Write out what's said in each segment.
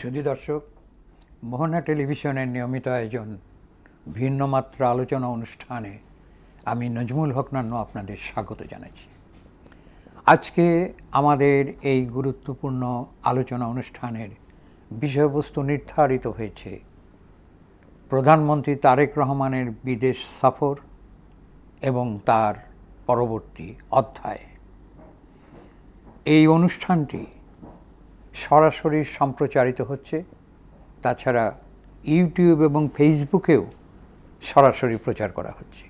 সুধী দর্শক, মোহনা টেলিভিশনের নিয়মিত আয়োজন ভিন্ন মাত্রা আলোচনা অনুষ্ঠানে আমি নজমুল হক নান্নু আপনাদের স্বাগত জানাচ্ছি। আজকে আমাদের এই গুরুত্বপূর্ণ আলোচনা অনুষ্ঠানের বিষয়বস্তু নির্ধারিত হয়েছে প্রধানমন্ত্রী তারেক রহমানের বিদেশ সফর এবং তার পরবর্তী অধ্যায়। এই অনুষ্ঠানটি সরাসরি সম্প্রচারিত হচ্ছে, তাছাড়া ইউটিউব এবং ফেসবুকেও সরাসরি প্রচার করা হচ্ছে।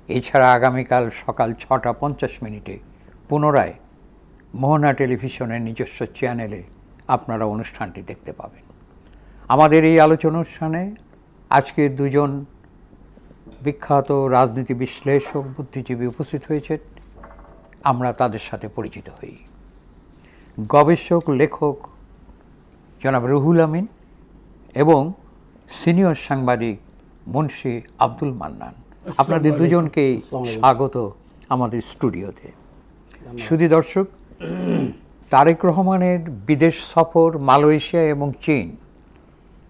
এছাড়া আগামীকাল সকাল 6:50 পুনরায় মোহনা টেলিভিশনের নিজস্ব চ্যানেলে আপনারা অনুষ্ঠানটি দেখতে পাবেন। আমাদের এই আলোচনা অনুষ্ঠানে আজকে দুজন বিখ্যাত রাজনীতি বিশ্লেষক, বুদ্ধিজীবী উপস্থিত হয়েছেন। আমরা তাদের সাথে পরিচিত হই। গবেষক, লেখক জনাব রুহুল আমিন এবং সিনিয়র সাংবাদিক মুন্সি আব্দুল মান্নান। আপনাদের দুজনকেই স্বাগত আমাদের স্টুডিওতে। সুধী দর্শক, তারেক রহমানের বিদেশ সফর, মালয়েশিয়া এবং চীন,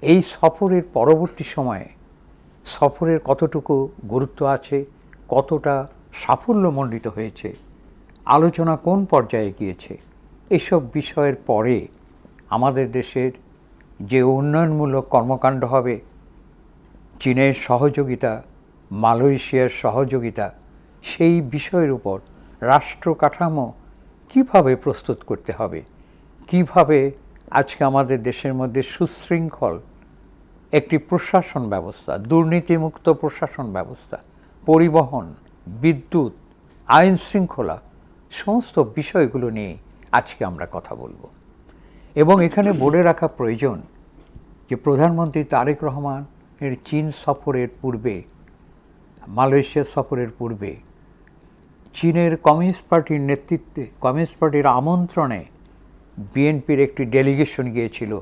এই সফরের পরবর্তী সময়ে সফরের কতটুকু গুরুত্ব আছে, কতটা সাফল্যমণ্ডিত হয়েছে, আলোচনা কোন পর্যায়ে গিয়েছে, এসব বিষয়ের পরে আমাদের দেশের যে উন্নয়নমূলক কর্মকাণ্ড হবে, চীনের সহযোগিতা, মালয়েশিয়ার সহযোগিতা, সেই বিষয়ের উপর রাষ্ট্র কাঠামো কীভাবে প্রস্তুত করতে হবে, কিভাবে আজকে আমাদের দেশের মধ্যে সুশৃঙ্খল একটি প্রশাসন ব্যবস্থা, দুর্নীতিমুক্ত প্রশাসন ব্যবস্থা, পরিবহন, বিদ্যুৎ, আইন শৃঙ্খলা, সমস্ত বিষয়গুলো নিয়ে আজকে আমরা কথা বলবো। এবং এখানে বলে রাখা প্রয়োজন যে প্রধানমন্ত্রী তারেক রহমানের চীন সফরের পূর্বে, মালয়েশিয়া সফরের পূর্বে চীনের কমিউনিস্ট পার্টির নেতৃত্বে, কমিউনিস্ট পার্টির আমন্ত্রণে বিএনপির একটি ডেলিগেশন গিয়েছিল,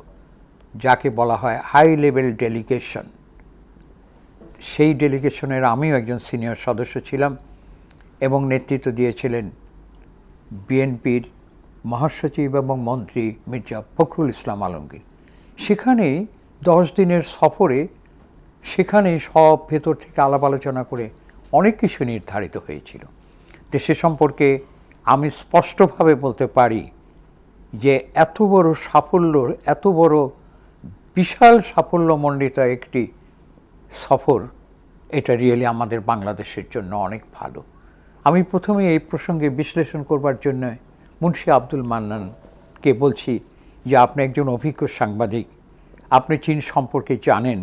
যাকে বলা হয় হাই লেভেল ডেলিগেশন। সেই ডেলিগেশনের আমিও একজন সিনিয়র সদস্য ছিলাম এবং নেতৃত্ব দিয়েছিলেন বিএনপির মহাসচিব এবং মন্ত্রী মির্জা ফখরুল ইসলাম আলমগীর। সেখানে 10 দিনের সফরে সেখানে সব ভেতর থেকে আলাপ আলোচনা করে অনেক কিছু নির্ধারিত হয়েছিল। দেশে সম্পর্কে আমি স্পষ্টভাবে বলতে পারি যে এত বড় সাফল্য, এত বড় বিশাল সাফল্যমণ্ডিত একটি সফর, এটা রিয়েলি আমাদের বাংলাদেশের জন্য অনেক ভালো। আমি প্রথমে এই প্রসঙ্গে বিশ্লেষণ করবার জন্য মুন্সি আব্দুল মান্নানকে বলছি যে আপনি একজন অভিজ্ঞ সাংবাদিক, আপনি চীন সম্পর্কে জানেন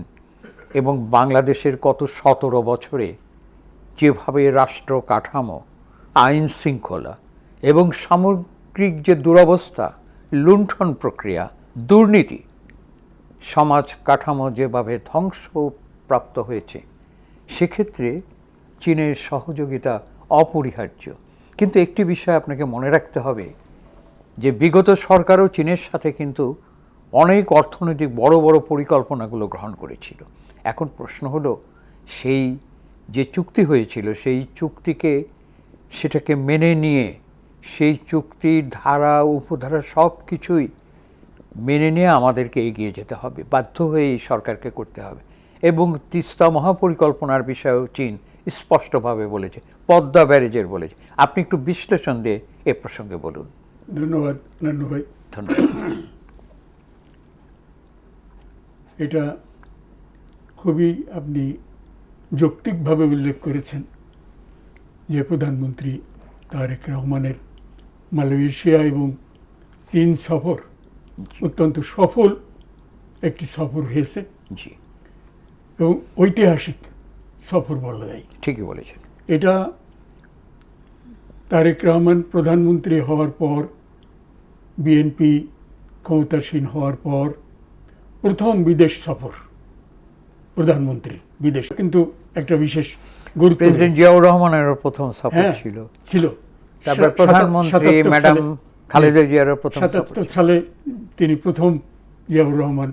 এবং বাংলাদেশের গত 17 বছরে যেভাবে রাষ্ট্র কাঠামো, আইন শৃঙ্খলা এবং সামগ্রিক যে দুরবস্থা, লুণ্ঠন প্রক্রিয়া, দুর্নীতি, সমাজ কাঠামো যেভাবে ধ্বংসপ্রাপ্ত হয়েছে, সেক্ষেত্রে চীনের সহযোগিতা অপরিহার্য। কিন্তু একটি বিষয় আপনাকে মনে রাখতে হবে যে বিগত সরকারও চীনের সাথে কিন্তু অনেক অর্থনৈতিক বড় বড় পরিকল্পনাগুলো গ্রহণ করেছিল। এখন প্রশ্ন হলো, সেই যে চুক্তি হয়েছিল, সেই চুক্তিকে, সেটাকে মেনে নিয়ে, সেই চুক্তির ধারা উপধারা সব কিছুই মেনে নিয়ে আমাদেরকে এগিয়ে যেতে হবে, বাধ্য হয়ে এই সরকারকে করতে হবে। এবং তিস্তা মহাপরিকল্পনার বিষয়েও চীন স্পষ্টভাবে বলেছে, পদ্মা ব্যারেজের বলেছে। আপনি একটু বিশ্লেষণ দিয়ে এ প্রসঙ্গে বলুন। ধন্যবাদ নান্নু ভাই। ধন্যবাদ। এটা খুবই আপনি যৌক্তিকভাবে উল্লেখ করেছেন যে প্রধানমন্ত্রী তারেক রহমানের মালয়েশিয়া এবং চীন সফর অত্যন্ত সফল একটি সফর হয়েছে জি, এবং ঐতিহাসিক সফর বলা যায়। ঠিকই বলেছেন। এটা তারেক রহমান প্রধানমন্ত্রী হওয়ার পর, বিএনপি ক্ষমতাসীন হওয়ার পর প্রথম বিদেশ সফর, প্রধানমন্ত্রী বিদেশ। কিন্তু একটা বিশেষ গুরুত্ব, প্রেসিডেন্ট জিয়াউর রহমানেরও প্রথম সফর ছিল। তারপর প্রধানমন্ত্রী ম্যাডাম খালেদা জিয়ারও প্রথম। 77 সালে তিনি প্রথম, জিয়াউর রহমান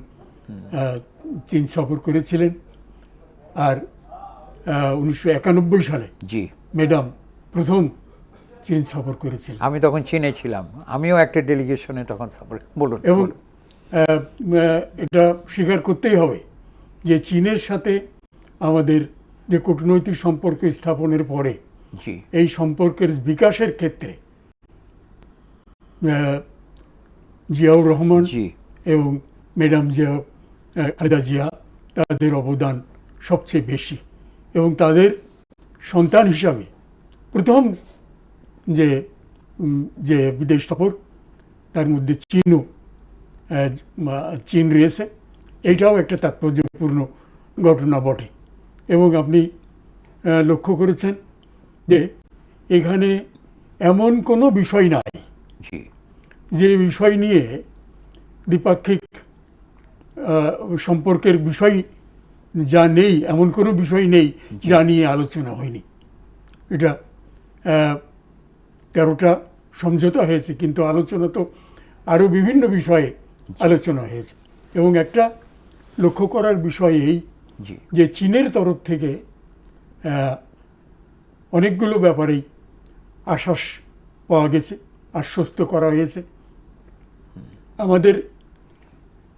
চীন সফর করেছিলেন। আর 1991 সালে জি ম্যাডাম প্রথম চীন সফর করেছিলেন। আমি তখন চীনে ছিলাম, আমিও একটা ডেলিগেশনে তখন সফর। বলুন। এবং এটা স্বীকার করতেই হবে যে চীনের সাথে আমাদের যে কূটনৈতিক সম্পর্ক স্থাপনের পরে জি এই সম্পর্কের বিকাশের ক্ষেত্রে জিয়াউর রহমান জি এবং ম্যাডাম খালেদা জিয়া তাদের অবদান সবচেয়ে বেশি এবং তাদের সন্তান হিসাবে প্রথম যে যে বিদেশ সফর তার মধ্যে চীন রয়েছে, এইটাও একটা তাৎপর্যপূর্ণ ঘটনা বটে। এবং আপনি লক্ষ্য করেছেন যে এখানে এমন কোনো বিষয় নাই জি যে বিষয় নিয়ে দ্বিপাক্ষিক সম্পর্কের বিষয় যা নেই, এমন কোনো বিষয় নেই যা নিয়ে আলোচনা হয়নি। এটা 13টা সমঝোতা হয়েছে, কিন্তু আলোচনা তো আরও বিভিন্ন বিষয়ে আলোচনা হয়েছে। এবং একটা লক্ষ্য করার বিষয় এই জি যে চীনের তরফ থেকে অনেকগুলো ব্যাপারেই আশ্বাস পাওয়া গেছে, আশ্বস্ত করা হয়েছে। আমাদের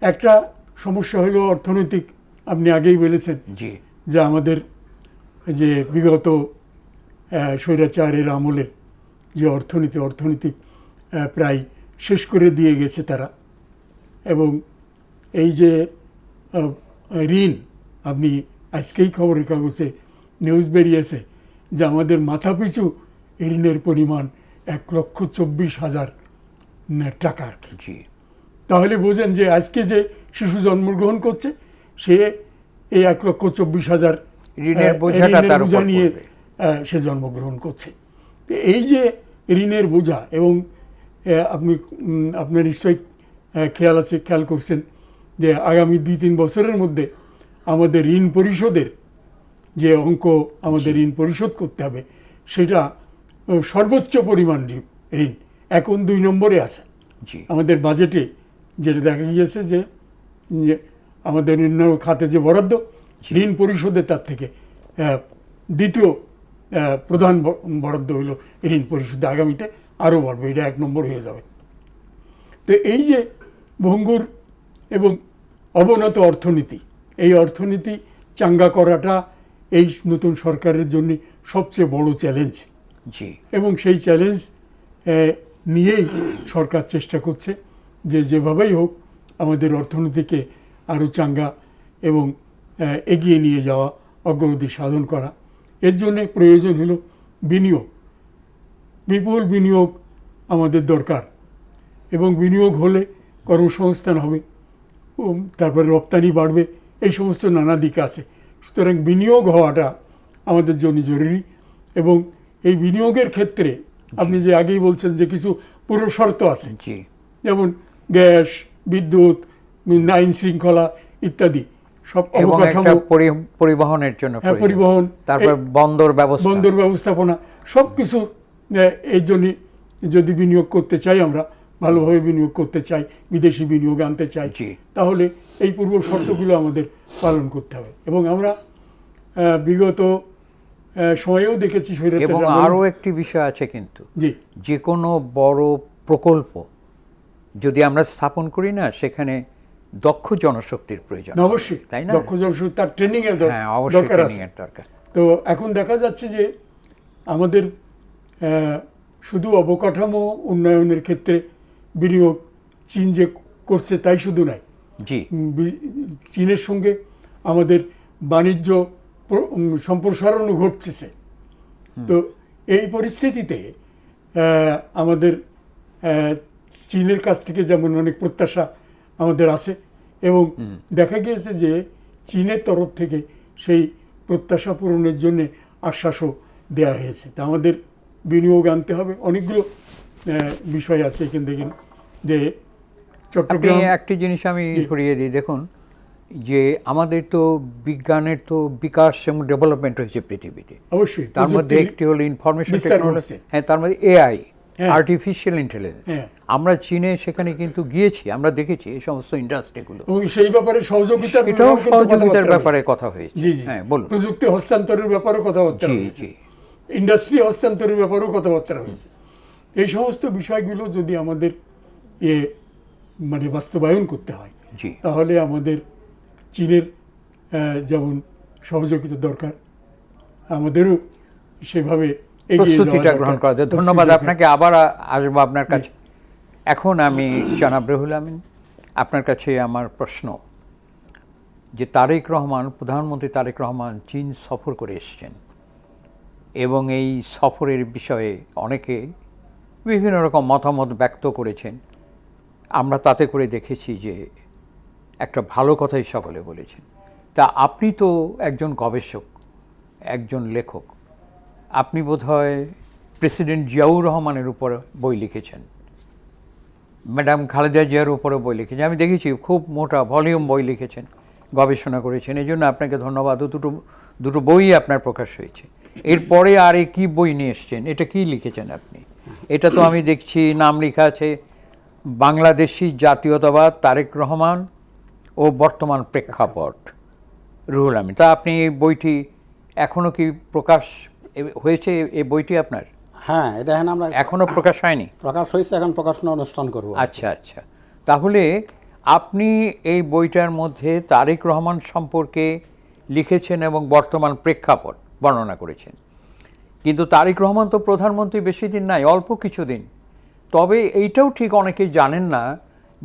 একটা সমস্যা হলো অর্থনৈতিক, আপনি আগেই বলেছেন জি যে আমাদের যে বিগত স্বৈরাচারের আমলের যে অর্থনীতি প্রায় শেষ করে দিয়ে গেছে তারা। এবং এই যে ঋণ, আপনি আজকেই খবরের কাগজে নিউজ বেরিয়েছে যে আমাদের মাথাপিছু ঋণের পরিমাণ 1,24,000 টাকা আর কি। জি তাহলে বোঝেন যে আজকে যে শিশু জন্মগ্রহণ করছে সে এই 1,24,000 ঋণের বোঝাটা তার উপর বোঝা নিয়ে পড়বে। সে জন্মগ্রহণ করছে। তো এই যে ঋণের বোঝা, এবং আপনার নিশ্চয়ই খেয়াল করছেন যে আগামী 2-3 বছরের মধ্যে আমাদের ঋণ পরিশোধের যে অঙ্ক আমাদের ঋণ পরিশোধ করতে হবে, সেটা সর্বোচ্চ পরিমাণ ঋণ এখন 2 নম্বরে আছে জি আমাদের বাজেটে। যেটা দেখা গিয়েছে যে আমাদের অন্য খাতে যে বরাদ্দ, ঋণ পরিশোধে তার থেকে দ্বিতীয় প্রধান বরাদ্দ হইল ঋণ পরিশোধে। আগামীতে আরও বাড়বে, এটা 1 নম্বর হয়ে যাবে। তো এই যে ভঙ্গুর এবং অবনত অর্থনীতি, এই অর্থনীতি চাঙ্গা করাটা এই নতুন সরকারের জন্য সবচেয়ে বড় চ্যালেঞ্জ। জি এবং সেই চ্যালেঞ্জ নিয়েই সরকার চেষ্টা করছে যে যেভাবেই হোক আমাদের অর্থনীতিকে আরও চাঙ্গা এবং এগিয়ে নিয়ে যাওয়া, অগ্রগতি সাধন করা। এর জন্যে প্রয়োজন হলো বিনিয়োগ, বিপুল বিনিয়োগ আমাদের দরকার। এবং বিনিয়োগ হলে কর্মসংস্থান হবে, তারপরে রপ্তানি বাড়বে, এই সমস্ত নানা দিক আছে। সুতরাং বিনিয়োগ হওয়াটা আমাদের জন্য জরুরি। এবং এই বিনিয়োগের ক্ষেত্রে আপনি যে আগেই বলছেন যে কিছু পুরো শর্ত আছে, জি যেমন গ্যাস, বিদ্যুৎ, আইন শৃঙ্খলা ইত্যাদি সব এবং একটা অবকাঠামো, পরিবহনের জন্য প্রয়োজন। পরিবহন, তারপর বন্দর ব্যবস্থাপনা, সব কিছু। এই জন্য যদি বিনিয়োগ করতে চাই, আমরা ভালোভাবে বিনিয়োগ করতে চাই, বিদেশি বিনিয়োগ আনতে চাই, জি। তাহলে এই পূর্ব শর্তগুলো আমাদের পালন করতে হবে। এবং আমরা বিগত সময়েও দেখেছি এবং আরও একটি বিষয় আছে কিন্তু, জি যে কোনো বড় প্রকল্প যদি আমরা স্থাপন করি না, সেখানে দক্ষ জনশক্তির প্রয়োজন, অবশ্যই, তাই না? দক্ষ জনশক্তি, তার ট্রেনিং এর হ্যাঁ, অবশ্যই দরকার আছে। training এর দরকার। তো এখন দেখা যাচ্ছে যে আমাদের শুধু অবকাঠামো উন্নয়নের ক্ষেত্রে বিনিয়োগ চীন যে করছে তাই শুধু নয়, জি চীনের সঙ্গে আমাদের বাণিজ্য সম্প্রসারণও ঘটছে। তো এই পরিস্থিতিতে আমাদের চীনের কাছ থেকে যেমন অনেক প্রত্যাশা আমাদের আছে, এবং দেখা গিয়েছে যে চীনের তরফ থেকে সেই প্রত্যাশা পূরণের জন্য আশ্বাসও দেওয়া হয়েছে। তা আমাদের বিনিয়োগ আনতে হবে। অনেকগুলো বিষয় আছে এখান থেকে, যে চট্টগ্রাম একটি জিনিস আমি ধরিয়ে দিই, দেখুন যে আমাদের তো বিজ্ঞানের তো বিকাশ এবং ডেভেলপমেন্ট হয়েছে পৃথিবীতে। অবশ্যই তার মধ্যে একটি হলো ইনফরমেশন টেকনোলজি, হ্যাঁ, তার মধ্যে এআই, আর্টিফিশিয়াল ইন্টেলিজেন্স। আমরা চীনে সেখানে কিন্তু গিয়েছি, আমরা দেখেছি এই সমস্ত ইন্ডাস্ট্রিগুলো, এবং সেই ব্যাপারে সহযোগিতার ব্যাপারে কথা হয়েছে। জি জি, হ্যাঁ, বলুন। প্রযুক্তি হস্তান্তরের ব্যাপারেও কথাবার্তা জি হয়েছে, জি ইন্ডাস্ট্রি হস্তান্তরের ব্যাপারেও কথাবার্তা হয়েছে। এই সমস্ত বিষয়গুলো যদি আমাদের মানে বাস্তবায়ন করতে হয়, জি তাহলে আমাদের চীনের যেমন সহযোগিতা দরকার, আমাদেরও সেভাবে এগিয়ে যাওয়া প্রস্তুতিটা গ্রহণ দরকার। করা যায়। ধন্যবাদ প্রস্তুতি আপনাকে, আবার আসবো আপনার কাছে। এখন আমি জনাব রুহুল আমিন, আপনার কাছে আমার প্রশ্ন যে তারেক রহমান, প্রধানমন্ত্রী তারেক রহমান চীন সফর করে এসেছেন এবং এই সফরের বিষয়ে অনেকে বিভিন্ন রকম মতামত ব্যক্ত করেছেন। আমরা তাতে করে দেখেছি যে একটা ভালো কথাই সকলে বলেছেন। তা আপনি তো একজন গবেষক, একজন লেখক, আপনি বোধহয় প্রেসিডেন্ট জিয়াউর রহমানের উপর বই লিখেছেন, ম্যাডাম খালেদা জিয়ার উপরে বই লিখেছেন, আমি দেখেছি খুব মোটা ভলিউম বই লিখেছেন, গবেষণা করেছেন, এই জন্য আপনাকে ধন্যবাদ। দুটো বই আপনার প্রকাশ হয়েছে। এরপরে আর কি বই নিয়ে এসছেন, এটা কি লিখেছেন আপনি? এটা তো আমি দেখছি নাম লেখা আছে বাংলাদেশি জাতীয়তাবাদ তারেক রহমান ও বর্তমান প্রেক্ষাপট, রুহুল আমিন। তা আপনি এই বইটি এখনো কি প্রকাশ হয়েছে? এই বইটি আপনার হ্যাঁ, এটা এখন আমরা এখনো প্রকাশ হয়নি? প্রকাশ হয়েছে, এখন প্রকাশনা অনুষ্ঠান করব। আচ্ছা আচ্ছা, তাহলে আপনি এই বইটার মধ্যে তারেক রহমান সম্পর্কে লিখেছেন এবং বর্তমান প্রেক্ষাপট বর্ণনা করেছেন। কিন্তু তারেক রহমান তো প্রধানমন্ত্রী বেশি দিন নাই, অল্প কিছুদিন। তবে এইটাও ঠিক অনেকেই জানেন না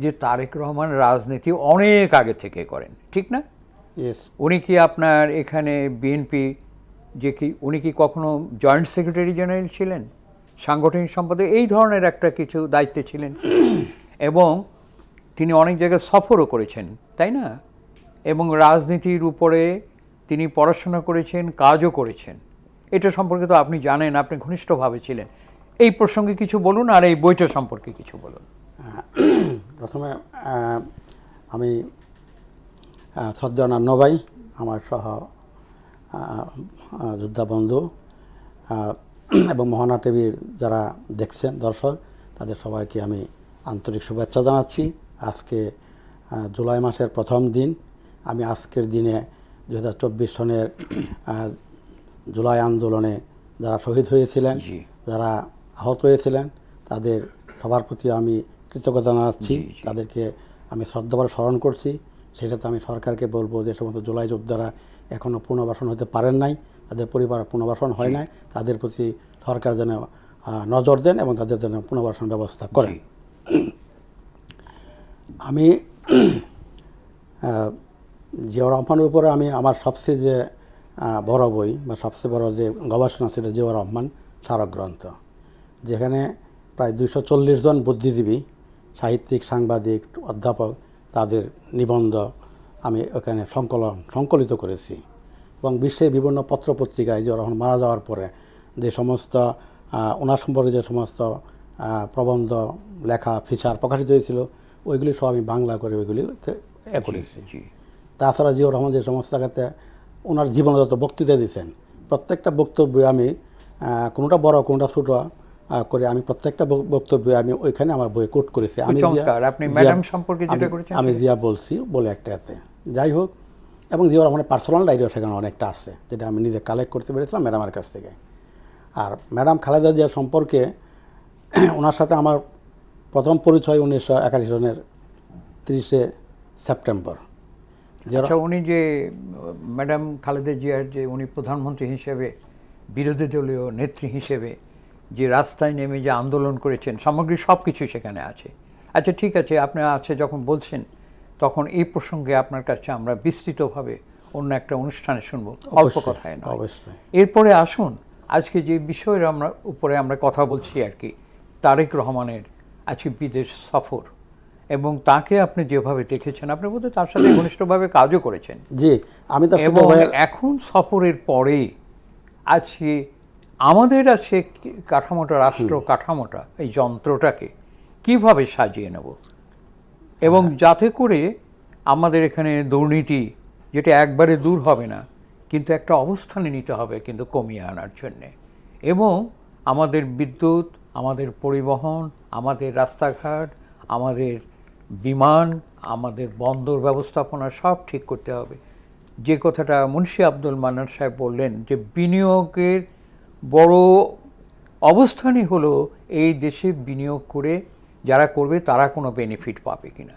যে তারেক রহমান রাজনীতি অনেক আগে থেকে করেন, ঠিক না? ইয়েস। উনি কি আপনার এখানে বিএনপি যে কি উনি কি কখনো জয়েন্ট সেক্রেটারি জেনারেল ছিলেন, সাংগঠনিক সম্পাদক, এই ধরনের একটা কিছু দায়িত্বে ছিলেন? এবং তিনি অনেক জায়গায় সফরও করেছেন, তাই না? এবং রাজনীতির উপরে তিনি পড়াশোনা করেছেন, কাজও করেছেন। এটা সম্পর্কে তো আপনি জানেন, আপনি ঘনিষ্ঠভাবে ছিলেন। এই প্রসঙ্গে কিছু বলুন, আর এই বইটা সম্পর্কে কিছু বলুন। প্রথমে আমি শ্রদ্ধেয় নান্নু ভাই, আমার সহ যোদ্ধা বন্ধু এবং মোহনা টিভির যারা দেখছেন দর্শক, তাদের সবাইকে আমি আন্তরিক শুভেচ্ছা জানাচ্ছি। আজকে জুলাই মাসের প্রথম দিন। আমি আজকের দিনে 2024 সনের জুলাই আন্দোলনে যারা শহীদ হয়েছিলেন, যারা আহত হয়েছিলেন, তাদের সবার প্রতি আমি কৃতজ্ঞতা জানাচ্ছি। তাদেরকে আমি শ্রদ্ধাভরে স্মরণ করছি। সেটাতে আমি সরকারকে বলবো যে সমস্ত জুলাই যোদ্ধারা এখনও পুনর্বাসন হতে পারেন নাই, তাদের পরিবার পুনর্বাসন হয় নাই, তাদের প্রতি সরকার যেন নজর দেন এবং তাদের জন্য পুনর্বাসন ব্যবস্থা করেন। আমি জিয়াউর রহমানের উপরে আমি আমার সবচেয়ে যে বড় বই বা সবচেয়ে বড় যে গবেষণা ছিল জিয়াউর রহমান স্মারক গ্রন্থ, যেখানে প্রায় 240 জন বুদ্ধিজীবী, সাহিত্যিক, সাংবাদিক, অধ্যাপক, তাদের নিবন্ধ আমি ওখানে সংকলিত করেছি। এবং বিশ্বের বিভিন্ন পত্রপত্রিকায় জিয়াউর রহমান মারা যাওয়ার পরে যে সমস্ত ওনার সম্পর্কে যে সমস্ত প্রবন্ধ, লেখা, ফিচার প্রকাশিত হয়েছিল, ওইগুলি সব আমি বাংলা করে ওইগুলিতে করেছি। তাছাড়া জিয়াউর রহমান যে সমস্ত জায়গাতে ওনার জীবনগত বক্তৃতা দিয়েছেন, প্রত্যেকটা বক্তব্য আমি কোনোটা বড় কোনোটা ছোটো করে আমি প্রত্যেকটা বক্তব্য আমি ওইখানে আমার বই কোট করেছি। আমি জিয়া বলছি বলে একটাতে, যাই হোক। এবং জিয়াউর রহমানের পার্সোনাল ডায়েরিও সেখানে অনেকটা আছে, যেটা আমি নিজে কালেক্ট করতে পেরেছিলাম ম্যাডামের কাছ থেকে। আর ম্যাডাম খালেদা জিয়া সম্পর্কে ওনার সাথে আমার প্রথম পরিচয় 1981 সনের 30 সেপ্টেম্বর। আচ্ছা, উনি যে ম্যাডাম খালেদা জিয়ার যে উনি প্রধানমন্ত্রী হিসেবে, বিরোধী দলীয় নেত্রী হিসেবে যে রাস্তায় নেমে যে আন্দোলন করেছেন, সামগ্রিক সব কিছু সেখানে আছে। আচ্ছা ঠিক আছে, আপনি আছে যখন বলছেন, তখন এই প্রসঙ্গে আপনার কাছে আমরা বিস্তৃতভাবে অন্য একটা অনুষ্ঠানে শুনবো, অল্প কথায় নয়। অবশ্যই। এরপরে আসুন আজকে যে বিষয়ের উপরে আমরা কথা বলছি আর কি, তারেক রহমানের আজকে বিদেশ সফর, এবং তাকে আপনি যেভাবে দেখেছেন, আপনি বোধহয় তার সাথে ঘনিষ্ঠভাবে কাজও করেছেন। জি, আমি তো এবং এখন সফরের পরে আজকে আমাদের আছে কাঠামোটা, রাষ্ট্র কাঠামোটা, এই যন্ত্রটাকে কিভাবে সাজিয়ে নেব, এবং যাতে করে আমাদের এখানে দুর্নীতি, যেটা একবারে দূর হবে না, কিন্তু একটা অবস্থানে নিতে হবে কিন্তু কমিয়ে আনার জন্যে, এবং আমাদের বিদ্যুৎ, আমাদের পরিবহন, আমাদের রাস্তাঘাট, আমাদের বিমান, আমাদের বন্দর ব্যবস্থাপনা সব ঠিক করতে হবে। যে কথাটা মুন্সি আব্দুল মান্নান সাহেব বললেন যে বিনিয়োগের বড় অবস্থানই হলো এই দেশে বিনিয়োগ করে যারা করবে তারা কোনো বেনিফিট পাবে কিনা,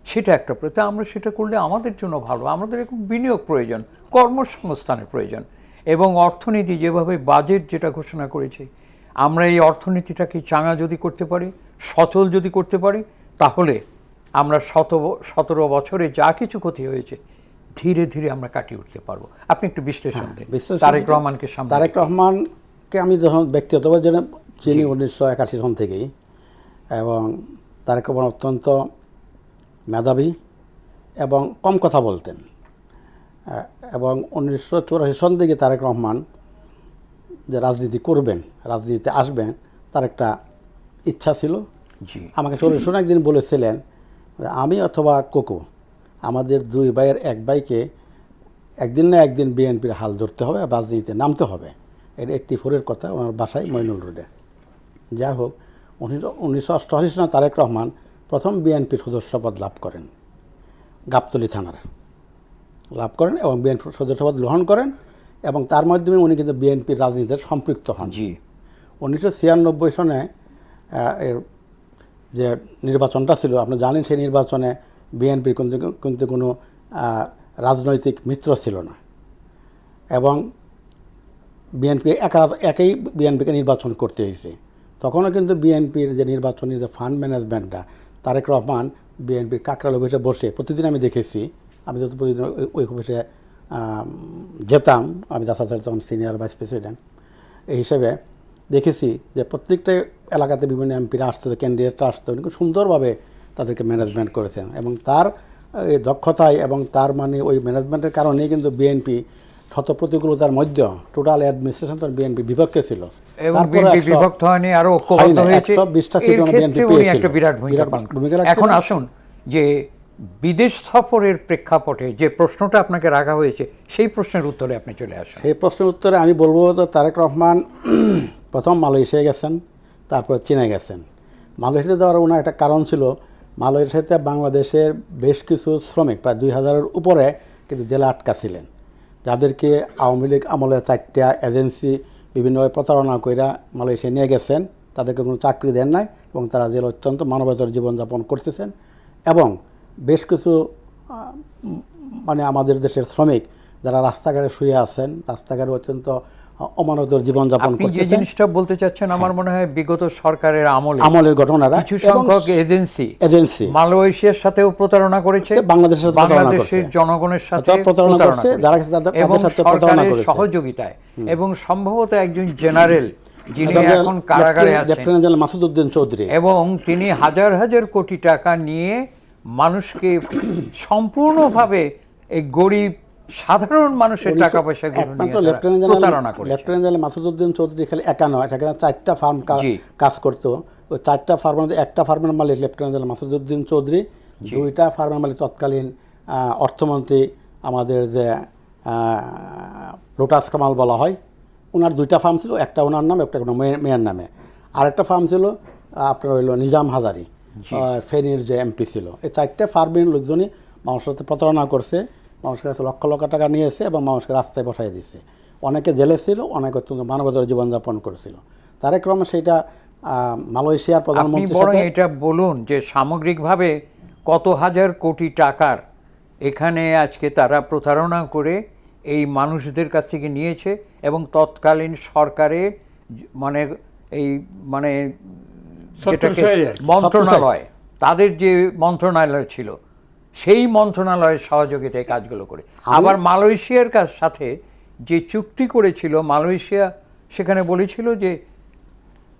সেটা একটা প্রতি। আমরা সেটা করলে আমাদের জন্য ভালো। আমাদের এখন বিনিয়োগ প্রয়োজন, কর্মসংস্থানের প্রয়োজন, এবং অর্থনীতি যেভাবে বাজেট যেটা ঘোষণা করেছে, আমরা এই অর্থনীতিটাকে চাঙা যদি করতে পারি, সচল যদি করতে পারি, তাহলে আমরা 17 বছরে যা কিছু ক্ষতি হয়েছে ধীরে ধীরে আমরা কাটিয়ে উঠতে পারবো। আপনি একটু বিশ্লেষণ দিন তারেক রহমানকে সামনে। তারেক রহমানকে আমি যখন ব্যক্তিগতভাবে যেন চিনি 1981 সন থেকেই, এবং তারেক রহমান অত্যন্ত মেধাবী এবং কম কথা বলতেন, এবং 1984 সন থেকে তারেক রহমান যে রাজনীতি করবেন, রাজনীতিতে আসবেন, তার একটা ইচ্ছা ছিল। আমাকে 84 সনে একদিন বলেছিলেন আমি অথবা কোকো, আমাদের দুই ভাইয়ের এক ভাইকে একদিন না একদিন বিএনপির হাল ধরতে হবে, রাজনীতিতে নামতে হবে। এর 84-এর কথা, ওনার বাসায় মইনুল রোডে। যাই হোক, 1988 সনে তারেক রহমান প্রথম বিএনপির সদস্যপদ লাভ করেন, গাবতলী থানার লাভ করেন, এবং বিএনপির সদস্যপদ গ্রহণ করেন, এবং তার মাধ্যমে উনি কিন্তু বিএনপির রাজনীতিতে সম্পৃক্ত হন। 1996 সনে এর যে নির্বাচনটা ছিল, আপনি জানেন, সেই নির্বাচনে বিএনপির কিন্তু কোনো রাজনৈতিক মিত্র ছিল না, এবং বিএনপি একাই বিএনপিকে নির্বাচন করতে হয়েছে। তখনও কিন্তু বিএনপির যে নির্বাচনী যে ফান্ড ম্যানেজমেন্টটা, তারেক রহমান বিএনপির কাকরাল অফিসে বসে প্রতিদিন আমি দেখেছি, আমি যত প্রতিদিন ওই অফিসে যেতাম, আমি দাসাদের তখন সিনিয়র ভাইস প্রেসিডেন্ট এই হিসেবে দেখেছি যে প্রত্যেকটা এলাকাতে বিভিন্ন এমপিরা আসতো, ক্যান্ডিডেটরা আসতো, উনি খুব সুন্দরভাবে তাদেরকে ম্যানেজমেন্ট করেছেন, এবং তার এই দক্ষতায় এবং তার মানে ওই ম্যানেজমেন্টের কারণেই কিন্তু বিএনপি শত প্রতিকূলতার মধ্যে টোটাল অ্যাডমিনিস্ট্রেশন তার বিএনপি বিপক্ষে ছিল, এবং বিএনপি বিভক্ত হয়নি, আরো ঐক্যবদ্ধ হয়েছে। 120টা সিট বিএনপি পেয়েছিল, একটা বিরাট ভূমিকা রাখছেন। এখন আসুন যে বিদেশ সফরের প্রেক্ষাপটে যে প্রশ্নটা আপনাকে রাখা হয়েছে, সেই প্রশ্নের উত্তরে আপনি চলে আসুন। সেই প্রশ্নের উত্তরে আমি বলবো তো, তারেক রহমান প্রথম মালয়েশিয়া গেছেন, তারপর চীনে গেছেন। মালয়েশিয়াতে যাওয়ার ওনার একটা কারণ ছিল, মালয়েশিয়াতে বাংলাদেশের বেশ কিছু শ্রমিক, প্রায় 2000-এর উপরে কিন্তু জেলে আটকা ছিলেন, যাদেরকে আওয়ামী লীগ আমলে 4টা এজেন্সি বিভিন্নভাবে প্রতারণা করে মালয়েশিয়া নিয়ে গেছেন, তাদেরকে কোনো চাকরি দেন নাই, এবং তারা জেলে অত্যন্ত মানবেতর জীবনযাপন করতেছেন। এবং বেশ কিছু মানে আমাদের দেশের শ্রমিক যারা রাস্তাঘাটে শুয়ে আছেন, রাস্তাঘাটে অত্যন্ত অমানবেতর জীবনযাপন করতেছেন। যে জিনিসটা বলতে চাচ্ছেন, আমার মনে হয় বিগত সরকারের আমলের ঘটনাটা, কিছু সংখ্যক এজেন্সি মালয়েশিয়ার সাথেও প্রতারণা করেছে, বাংলাদেশের জনগণের সাথে প্রতারণা করেছে, যারা তাদের সাথে প্রতারণা করেছে সহযোগিতায়, এবং সম্ভবত একজন জেনারেল যিনি এখন কারাগারে আছেন, লেফটেন্যান্ট জেনারেল মাসুদউদ্দিন চৌধুরী, এবং তিনি হাজার হাজার কোটি টাকা নিয়ে মানুষকে সম্পূর্ণভাবে এই গরিব সাধারণ মানুষের টাকা পয়সাগুলো নিয়ে প্রতারণা করেছে। লেফটেন্যান্ট জেনারেল মাসুদউদ্দিন চৌধুরী খালি একা নয়, সেখানে 4টা ফার্ম কাজ করতো। ওই 4টা ফার্মের মধ্যে একটা ফার্মের মালিক লেফটেন্যান্ট জেনারেল মাসুদউদ্দিন চৌধুরী, 2টা ফার্মের মালিক তৎকালীন অর্থমন্ত্রী আমাদের যে লোটাস কামাল বলা হয়, ওনার 2টা ফার্ম ছিল, একটা ওনার নামে, একটা কোনো মেয়ের নামে। আরেকটা ফার্ম ছিল আপনার হইল নিজাম হাজারি, ফেনীর যে এমপি ছিল। এই 4টে ফার্মের লোকজনই মানুষের সাথে প্রতারণা করছে, মানুষের কাছে লক্ষ লক্ষ টাকা নিয়েছে, এবং মানুষকে রাস্তায় বসাই দিয়েছে। অনেকে জেলে ছিল, অনেকে অত্যন্ত মানবতার জীবনযাপন করছিল। তারেক রহমান সেইটা মালয়েশিয়ার প্রধানমন্ত্রী এটা বলুন যে সামগ্রিকভাবে কত হাজার কোটি টাকার এখানে আজকে তারা প্রতারণা করে এই মানুষদের কাছ থেকে নিয়েছে, এবং তৎকালীন সরকারের মানে এই মানে মন্ত্রণালয়, তাদের যে মন্ত্রণালয় ছিল, সেই মন্ত্রণালয়ের সহযোগিতায় কাজগুলো করে। আবার মালয়েশিয়ার সাথে যে চুক্তি করেছিল, মালয়েশিয়া সেখানে বলেছিল যে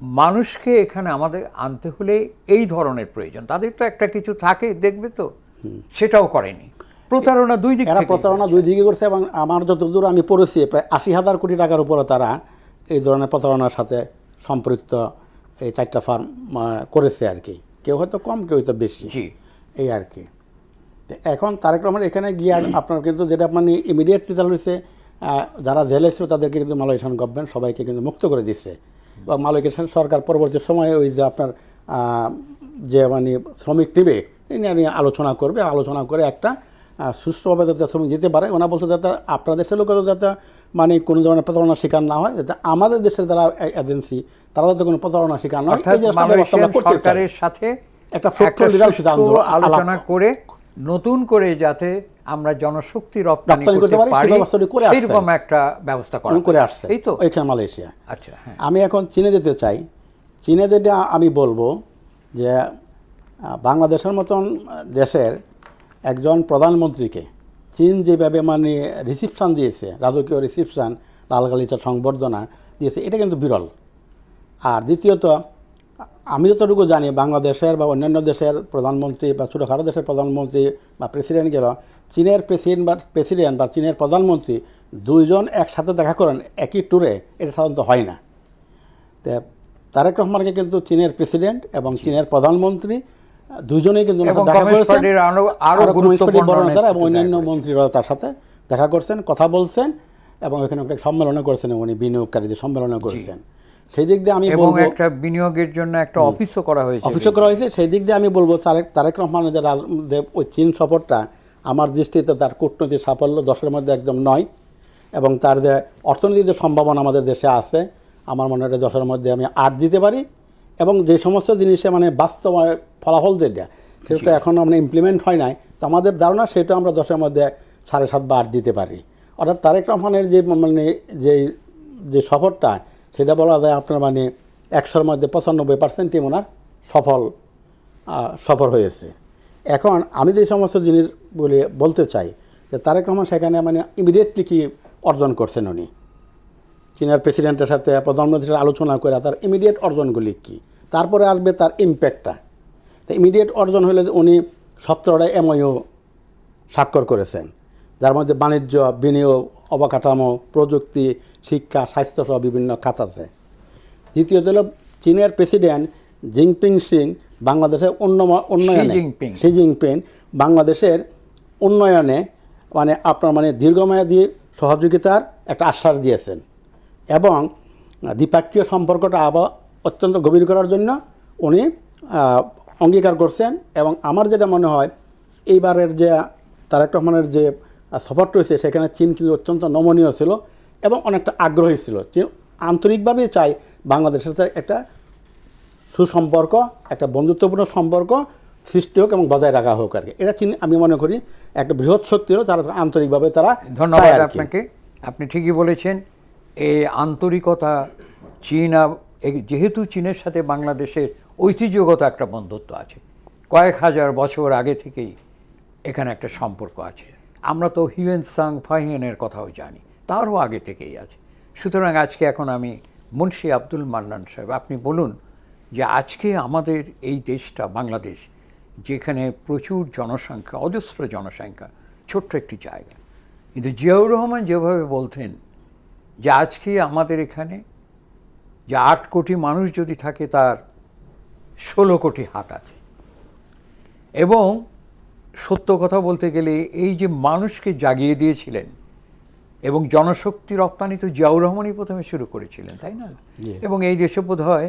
মানুষকে এখানে আমাদের আনতে হলে এই ধরনের প্রয়োজন, তাদের তো একটা কিছু থাকে দেখবে, তো সেটাও করেনি। প্রতারণা দুই দিকে করছে, এবং আমার যতদূর আমি পড়েছি প্রায় 80,000 কোটি টাকার উপরে তারা এই ধরনের প্রতারণার সাথে সম্পৃক্ত এই 4টা ফার্ম করেছে আর কি। কেউ হয়তো কম, কেউ হয়তো বেশি, এই আর কি। এখন তারেক রহমান এখানে গিয়ে আপনার কিন্তু যেটা মানে ইমিডিয়েট রেজাল্ট হয়েছে, যারা জেলে ছিল তাদেরকে কিন্তু মালয়েশিয়ান গভর্নমেন্ট সবাইকে কিন্তু মুক্ত করে দিচ্ছে, বা মালয়েশিয়ান সরকার পরবর্তী সময়ে ওই যে আপনার যে মানে শ্রমিক নেবে এই নিয়ে আলোচনা করবে, আলোচনা করে একটা সুষ্ঠুভাবে যাতে শ্রমিক যেতে পারে। ওনা বলছে যাতে আপনার দেশের লোক যাতে মানে কোনো ধরনের প্রতারণার শিকার না হয়, যাতে আমাদের দেশের যারা এজেন্সি তারা যাতে কোনো প্রতারণার শিকার না হয়, সরকারের সাথে একটা ফ্রুটফুল লিডারশিপ আলোচনা করে নতুন করে যাতে আমরা জনশক্তি রপ্তানি করতে পারি সেরকম একটা ব্যবস্থা করে আসছে এই তো ওইখানে মালয়েশিয়া। আচ্ছা, হ্যাঁ। আমি এখন চীনে যেতে চাই। চীনে যেটা আমি বলবো যে বাংলাদেশের মতন দেশের একজন প্রধানমন্ত্রীকে চীন যেভাবে মানে রিসিপশন দিয়েছে, রাজকীয় রিসিপশন, লাল গালিচা সংবর্ধনা দিয়েছে, এটা কিন্তু বিরল। আর দ্বিতীয়ত আমি যতটুকু জানি বাংলাদেশের বা অন্যান্য দেশের প্রধানমন্ত্রী বা ছোটোখাটো দেশের প্রধানমন্ত্রী বা প্রেসিডেন্ট গেল, চীনের প্রেসিডেন্ট বা চীনের প্রধানমন্ত্রী দুইজন একসাথে দেখা করেন একই ট্যুরে, এটা সাধারণত হয় না। তো তারেক রহমানকে কিন্তু চীনের প্রেসিডেন্ট এবং চীনের প্রধানমন্ত্রী দুজনেই কিন্তু দেখা করেছেন, এবং অন্যান্য মন্ত্রীরা তার সাথে দেখা করছেন, কথা বলছেন, এবং এখানে একটা সম্মেলনও করেছেন, উনি বিনিয়োগকারীদের সম্মেলনও করেছেন। সেই দিক দিয়ে আমি বলবো একটা বিনিয়োগের জন্য একটা অফিসও করা হয়েছে। সেই দিক দিয়ে আমি বলবো তারেক রহমানের যে ওই চীন সফরটা আমার দৃষ্টিতে তার কূটনৈতিক সাফল্য 10-এর মধ্যে একদম নয়, এবং তার যে অর্থনৈতিক যে সম্ভাবনা আমাদের দেশে আছে, আমার মনে হয় 10-এর মধ্যে আমি 8 দিতে পারি। এবং যে সমস্ত জিনিসে মানে বাস্তব ফলাফল যেটা, সেটা তো এখনও মানে ইমপ্লিমেন্ট হয় নাই, তো আমাদের ধারণা সেটা আমরা 10-এর মধ্যে 7.5 বা 8 দিতে পারি। অর্থাৎ তারেক রহমানের যে মানে যে সফরটা, সেটা বলা যায় আপনার মানে 100-এর মধ্যে 95% ওনার সফর হয়েছে। এখন আমি যে সমস্ত জিনিস বলতে চাই যে তারেক রহমান সেখানে মানে ইমিডিয়েটলি কি অর্জন করছেন উনি চীনের প্রেসিডেন্টের সাথে, প্রধানমন্ত্রীর সাথে আলোচনা করে তার ইমিডিয়েট অর্জনগুলি কী, তারপরে আসবে তার ইম্প্যাক্টটা। তো ইমিডিয়েট অর্জন হলে উনি 17টা MOU স্বাক্ষর করেছেন, যার মধ্যে বাণিজ্য, বিনিয়োগ, অবকাঠামো, প্রযুক্তি, শিক্ষা, স্বাস্থ্যসহ বিভিন্ন খাত আছে। দ্বিতীয়ত হল চীনের প্রেসিডেন্ট বাংলাদেশের শি জিনপিং বাংলাদেশের উন্নয়নে মানে আপনার মানে দীর্ঘমেয়াদী সহযোগিতার একটা আশ্বাস দিয়েছেন, এবং দ্বিপাক্ষিক সম্পর্কটা আবার অত্যন্ত গভীর করার জন্য উনি অঙ্গীকার করছেন। এবং আমার যেটা মনে হয় এইবারের যে তারেক রহমানের যে সফরটা হয়েছে, সেখানে চীন কিন্তু অত্যন্ত নমনীয় ছিল এবং অনেকটা আগ্রহী ছিল। চীন আন্তরিকভাবেই চাই বাংলাদেশের সাথে একটা সুসম্পর্ক, একটা বন্ধুত্বপূর্ণ সম্পর্ক সৃষ্টি হোক এবং বজায় রাখা হোক আর কি। এটা চীন আমি মনে করি একটা বৃহৎ শক্তি হলো, যারা আন্তরিকভাবে তারা। ধন্যবাদ আপনাকে, আপনি ঠিকই বলেছেন। এই আন্তরিকতা চীন, যেহেতু চীনের সাথে বাংলাদেশের ঐতিহ্যগত একটা বন্ধুত্ব আছে, কয়েক হাজার বছর আগে থেকেই এখানে একটা সম্পর্ক আছে। আমরা তো হিউয়েন সাং ফাহিয়েনের কথাও জানি, তারও আগে থেকেই আছে। সুতরাং আজকে এখন আমি মুন্সি আব্দুল মান্নান সাহেব, আপনি বলুন যে আজকে আমাদের এই দেশটা বাংলাদেশ, যেখানে প্রচুর জনসংখ্যা, অজস্র জনসংখ্যা, ছোট্ট একটি জায়গা, কিন্তু জিয়াউর রহমান যেভাবে বলতেন যে আজকে আমাদের এখানে যে 8 কোটি মানুষ যদি থাকে, তার 16 কোটি হাত আছে। এবং সত্য কথা বলতে গেলে এই যে মানুষকে জাগিয়ে দিয়েছিলেন, এবং জনশক্তি রপ্তানি তো জিয়াউর রহমানই প্রথমে শুরু করেছিলেন, তাই না? এবং এই দেশে বোধ হয়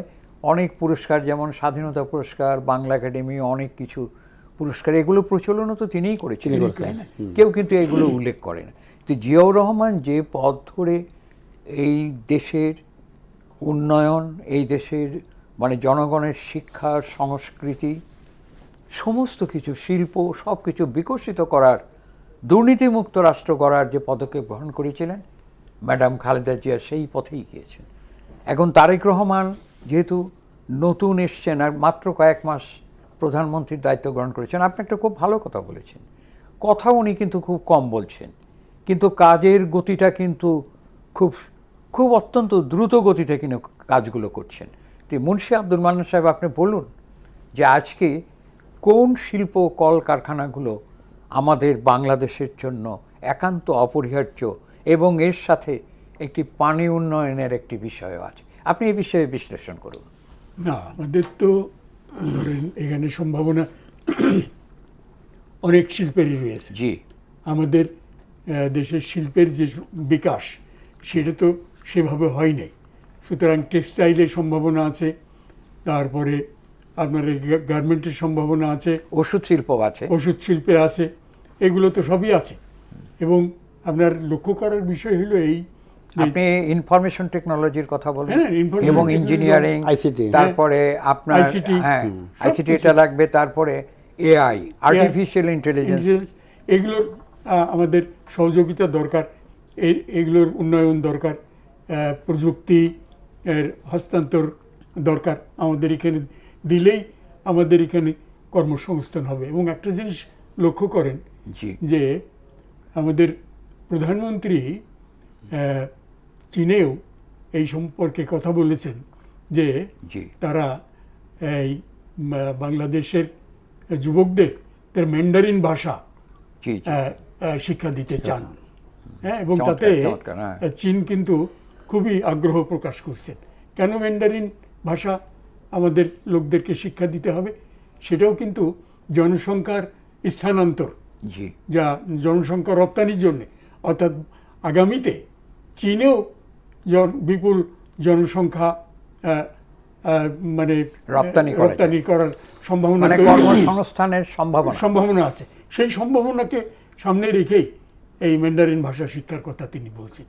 অনেক পুরস্কার, যেমন স্বাধীনতা পুরস্কার, বাংলা একাডেমি, অনেক কিছু পুরস্কার, এগুলো প্রচলনও তো তিনিই করেছিলেন, তাই না? কেউ কিন্তু এগুলো উল্লেখ করে না। তো জিয়াউর রহমান যে পথ ধরে এই দেশের উন্নয়ন, এই দেশের মানে জনগণের শিক্ষা, সংস্কৃতি, সমস্ত কিছু, শিল্প, সব কিছু বিকশিত করার, দুর্নীতিমুক্ত রাষ্ট্র করার যে পদক্ষেপ গ্রহণ করেছিলেন, ম্যাডাম খালেদা জিয়া সেই পথেই গিয়েছেন। এখন তারেক রহমান যেহেতু নতুন এসছেন, আর মাত্র কয়েক মাস প্রধানমন্ত্রীর দায়িত্ব গ্রহণ করেছেন, আপনি একটা খুব ভালো কথা বলেছেন। কথা উনি কিন্তু খুব কম বলছেন, কিন্তু কাজের গতিটা কিন্তু খুব খুব অত্যন্ত দ্রুত গতিতে কিন্তু কাজগুলো করছেন। তো মুন্সি আব্দুল মান্নান সাহেব, আপনি বলুন যে আজকে কোন শিল্প কলকারখানাগুলো আমাদের বাংলাদেশের জন্য একান্ত অপরিহার্য, এবং এর সাথে একটি পানি উন্নয়নের একটি বিষয়ও আছে, আপনি এই বিষয়ে বিশ্লেষণ করুন। না, আমাদের তো ধরেন এখানে সম্ভাবনা অনেক শিল্পেরই রয়েছে। জি, আমাদের দেশের শিল্পের যে বিকাশ, সেটা তো সেভাবে হয় নাই। সুতরাং টেক্সটাইলের সম্ভাবনা আছে, তারপরে আপনার গার্মেন্টের সম্ভাবনা আছে, ওষুধ শিল্প আছে, ওষুধ শিল্পে আছে, এগুলো তো সবই আছে। এবং আপনার লক্ষ্য করার বিষয় হলো এই আপনি ইনফরমেশন টেকনোলজির কথা বলেন হ্যাঁ, information এবং technology, ইঞ্জিনিয়ারিং, ICT, তারপরে আপনার ICT, হ্যাঁ সব আইসিটি কিছু। এটা লাগবে, তারপরে এআই, আর্টিফিশিয়াল ইন্টেলিজেন্স। Intelligence, এগুলোর আমাদের সহযোগিতা দরকার, এগুলোর উন্নয়ন দরকার, প্রযুক্তি এর হস্তান্তর দরকার। আমাদের এখানে দিলেই আমাদের এখানে কর্মসংস্থান হবে। এবং একটা জিনিস লক্ষ্য করেন জি যে আমাদের প্রধানমন্ত্রী চীনেও এই সম্পর্কে কথা বলেছেন যে জি তারা এই বাংলাদেশের যুবকদের তার ম্যান্ডারিন ভাষা জি জি। শিক্ষা দিতে চান। হ্যাঁ, এবং চমৎকার, তাতে চমৎকার, হ্যাঁ। চীন কিন্তু খুবই আগ্রহ প্রকাশ করছেন। কেন ম্যান্ডারিন ভাষা আমাদের লোকদেরকে শিক্ষা দিতে হবে? সেটাও কিন্তু জনসংখ্যার স্থানান্তর, জি যা জনসংখ্যা রপ্তানির জন্যে, অর্থাৎ আগামীতে চীনেও বিপুল জনসংখ্যা মানে রপ্তানি করা যায়। রপ্তানি করার সম্ভাবনা মানে তৈরি কর্মসংস্থানের সম্ভাবনা। সম্ভাবনা আছে। সেই সম্ভাবনাকে সামনে রেখেই এই ম্যান্ডারিন ভাষা শিক্ষার কথা তিনি বলছেন।